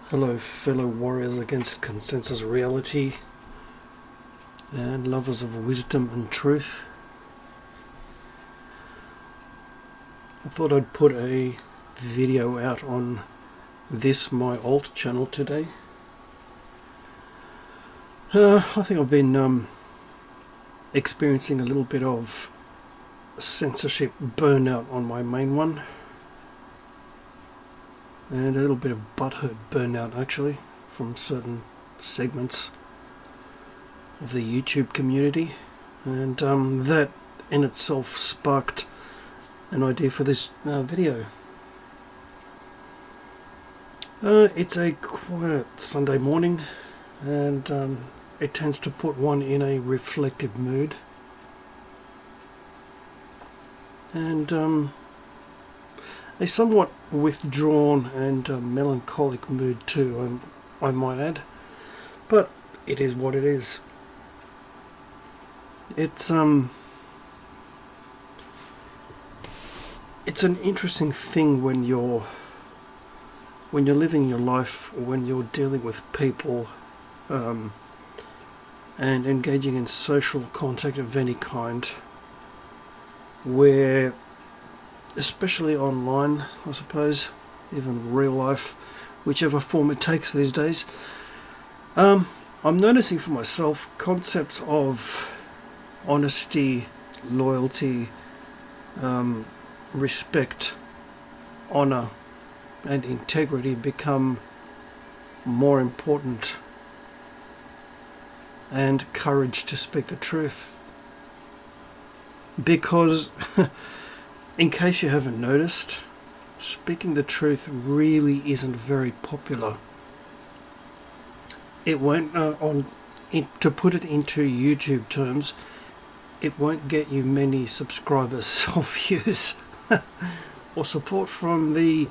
Hello, fellow warriors against consensus reality and lovers of wisdom and truth. I thought I'd put a video out on this my alt channel today. I think I've been experiencing a little bit of censorship burnout on my main one, and a little bit of butthurt burnout actually from certain segments of the YouTube community, and that in itself sparked an idea for this video. It's a quiet Sunday morning, and it tends to put one in a reflective mood, and a somewhat withdrawn and melancholic mood too, I might add. But it is what it is. It's an interesting thing when you're living your life, when you're dealing with people, and engaging in social contact of any kind, where, especially online, I suppose, even real life, whichever form it takes these days, I'm noticing for myself concepts of honesty, loyalty, respect, honor, and integrity become more important, and courage to speak the truth. Because in case you haven't noticed, speaking the truth really isn't very popular. It won't, to put it into YouTube terms, it won't get you many subscribers or views or support from the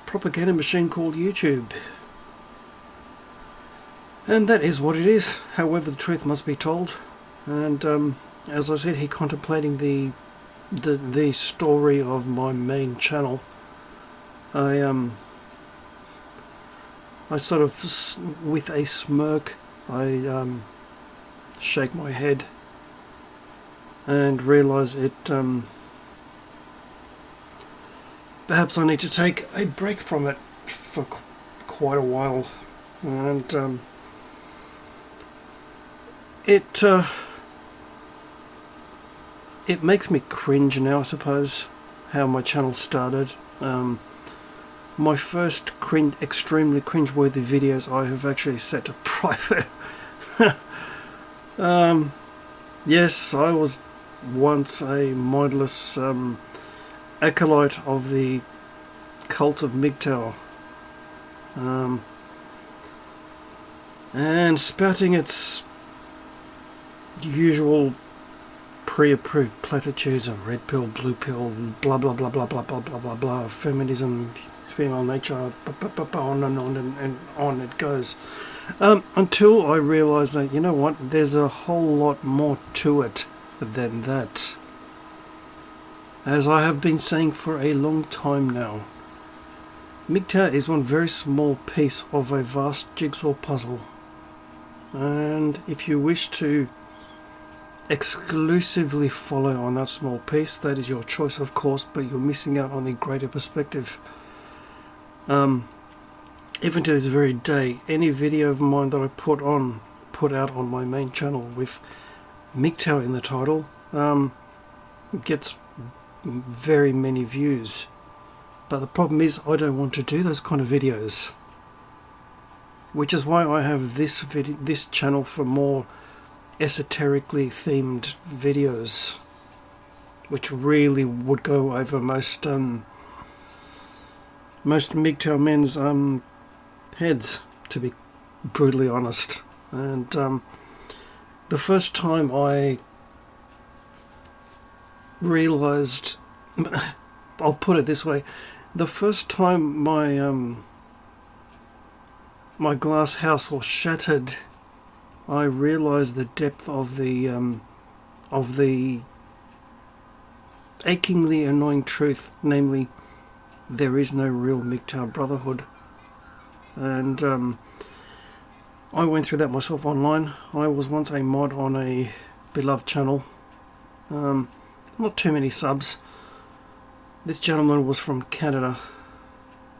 propaganda machine called YouTube. And that is what it is. However, the truth must be told. And as I said, he contemplating the story of my main channel, I sort of, with a smirk, I shake my head and realise it. Perhaps I need to take a break from it for quite a while, and it makes me cringe now, I suppose, how my channel started. My first extremely cringe-worthy videos I have actually set to private. Yes, I was once a mindless acolyte of the cult of MGTOW, and spouting its usual pre-approved platitudes of red pill, blue pill, blah blah blah blah blah blah blah blah blah, feminism, female nature, on and on it goes, until I realised that, you know what, there's a whole lot more to it than that. As I have been saying for a long time now, MGTOW is one very small piece of a vast jigsaw puzzle, and if you wish to exclusively follow on that small piece, that is your choice, of course, but you're missing out on the greater perspective. Even to this very day, any video of mine that I put out on my main channel with MGTOW in the title gets very many views. But the problem is, I don't want to do those kind of videos, which is why I have this channel for more esoterically themed videos, which really would go over most MGTOW men's heads, to be brutally honest. And the first time I realised, I'll put it this way, the first time my glass house was shattered, I realised the depth of the achingly annoying truth, namely, there is no real MGTOW brotherhood. And I went through that myself online. I was once a mod on a beloved channel. Not too many subs. This gentleman was from Canada.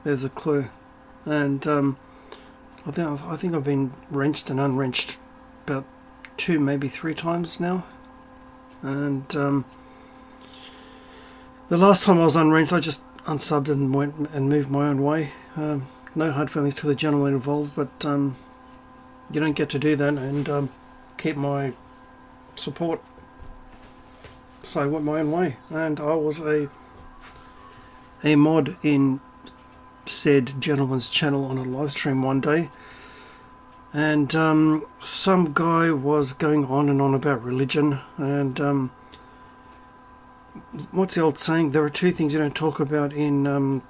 There's a clue. And I think I've been wrenched and unwrenched about 2, maybe 3 times now. And the last time I was unwrenched, I just unsubbed and went and moved my own way. No hard feelings to the gentleman involved, but you don't get to do that and keep my support. So I went my own way, and I was a mod in said gentleman's channel on a live stream one day, and some guy was going on and on about religion, and what's the old saying? There are 2 things you don't talk about in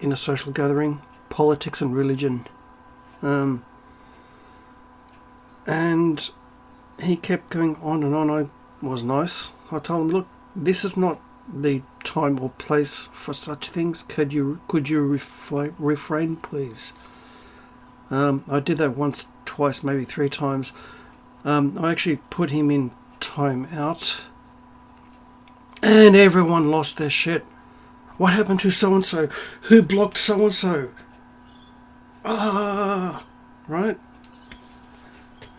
a social gathering: politics and religion. And he kept going on and on. I was nice. I told him, look, this is not the time or place for such things. Could you refrain, please? I did that once, twice, maybe 3 times. I actually put him in time out, and everyone lost their shit. What happened to so and so? Who blocked so and so? Right?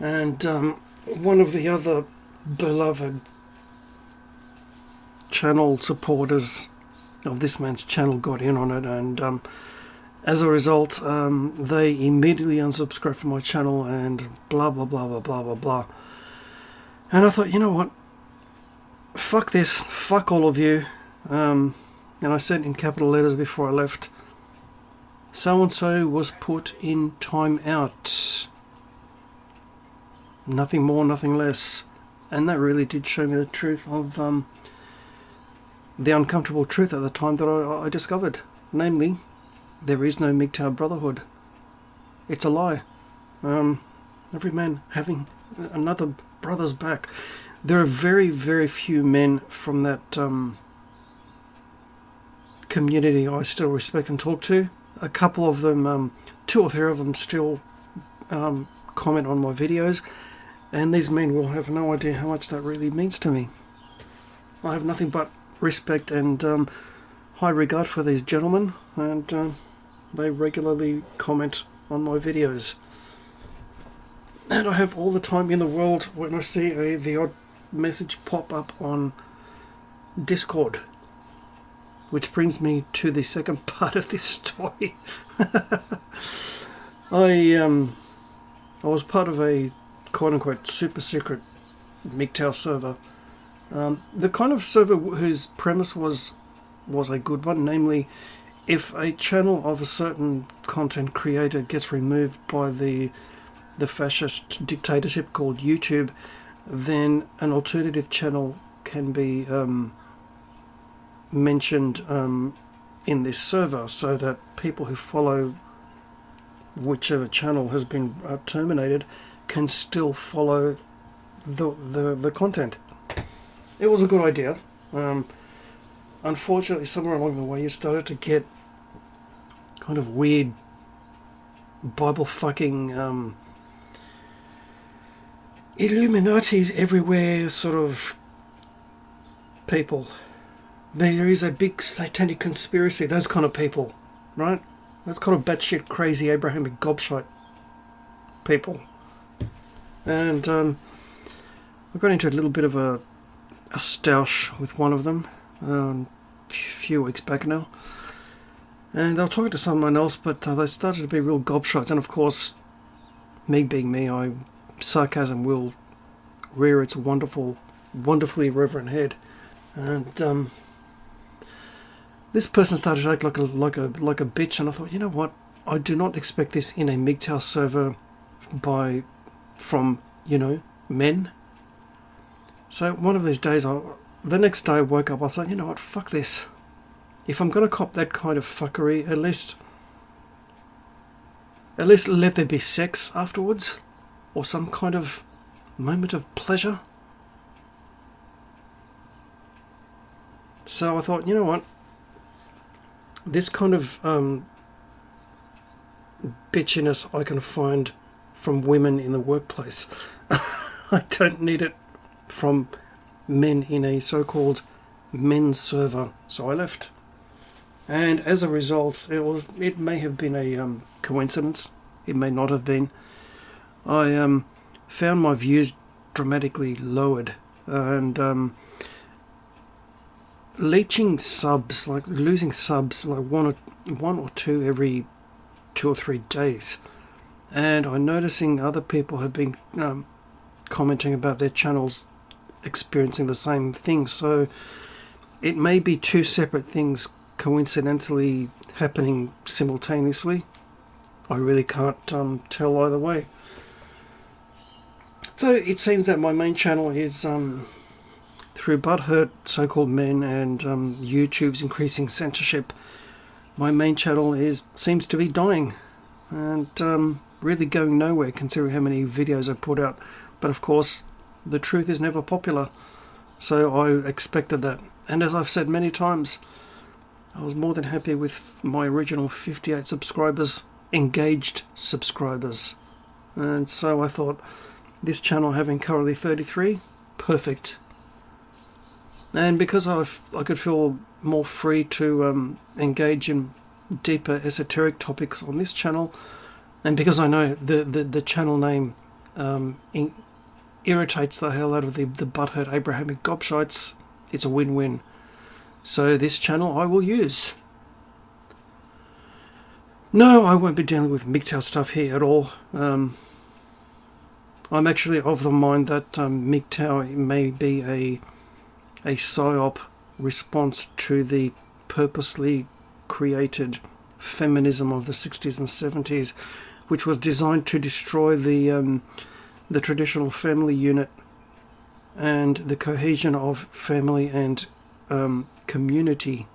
And one of the other beloved channel supporters of this man's channel got in on it, and as a result, they immediately unsubscribed from my channel and blah blah blah blah blah blah blah. And I thought, you know what? Fuck this. Fuck all of you. And I said in capital letters before I left, so and so was put in time out. Nothing more, nothing less. And that really did show me the truth of the uncomfortable truth at the time that I discovered. Namely, there is no MGTOW brotherhood. It's a lie. Every man having another brother's back. There are very, very few men from that community I still respect and talk to. A couple of them, 2 or 3 of them still comment on my videos, and these men will have no idea how much that really means to me. I have nothing but respect and high regard for these gentlemen, and they regularly comment on my videos. And I have all the time in the world when I see the odd message pop up on Discord. Which brings me to the second part of this story. I was part of a quote-unquote super secret MGTOW server. The kind of server whose premise was a good one, namely, if a channel of a certain content creator gets removed by the fascist dictatorship called YouTube, then an alternative channel can be mentioned in this server, so that people who follow whichever channel has been terminated can still follow the content. It was a good idea. Unfortunately, somewhere along the way you started to get kind of weird Bible fucking Illuminatis everywhere sort of people. There is a big satanic conspiracy, those kind of people, right? Those kind of batshit crazy Abrahamic gobshite people. And I got into a little bit of a stoush with one of them a few weeks back now. And they were talking to someone else, but they started to be real gobshites. And of course, me being me, sarcasm will rear its wonderfully irreverent head. And this person started to act like a bitch, and I thought, you know what? I do not expect this in a MGTOW server from men. So one of these days, the next day I woke up, I thought, you know what? Fuck this. If I'm going to cop that kind of fuckery, at least let there be sex afterwards, or some kind of moment of pleasure. So I thought, you know what? this kind of bitchiness I can find from women in the workplace. I don't need it from men in a so-called men's server, so I left. And as a result, it may have been a coincidence, it may not have been. I found my views dramatically lowered, and leeching subs, like losing subs, like one or two every 2 or 3 days. And I'm noticing other people have been commenting about their channels experiencing the same thing. So it may be two separate things coincidentally happening simultaneously. I really can't tell either way. So it seems that my main channel is through butthurt so-called men and YouTube's increasing censorship. My main channel seems to be dying and really going nowhere, considering how many videos I put out. But of course, the truth is never popular, so I expected that. And as I've said many times, I was more than happy with my original 58 subscribers, engaged subscribers. And so I thought, this channel having currently 33, perfect. And because I could feel more free to engage in deeper esoteric topics on this channel, and because I know the channel name irritates the hell out of the butthurt Abrahamic gobshites, it's a win-win. So this channel I will use. No, I won't be dealing with MGTOW stuff here at all. I'm actually of the mind that MGTOW may be a PSYOP response to the purposely created feminism of the 60s and 70s, which was designed to destroy the traditional family unit and the cohesion of family and community.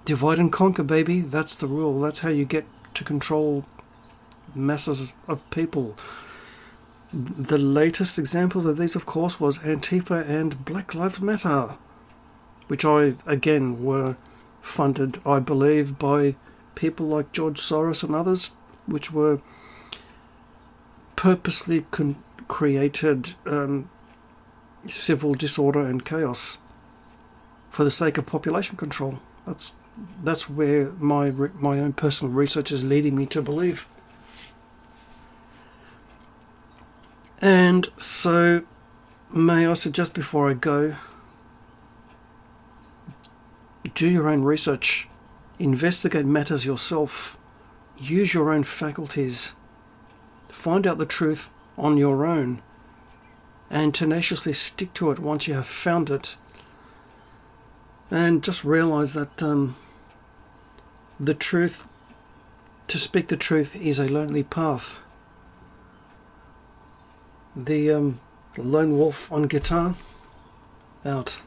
Divide and conquer, baby. That's the rule. That's how you get to control masses of people. The latest examples of these, of course, was Antifa and Black Lives Matter, which again were funded, I believe, by people like George Soros and others, which were purposely created civil disorder and chaos for the sake of population control. That's where my own personal research is leading me to believe. And so, may I suggest before I go, do your own research, investigate matters yourself, use your own faculties, find out the truth on your own, and tenaciously stick to it once you have found it. And just realize that the truth, to speak the truth, is a lonely path. The lone wolf on guitar, out.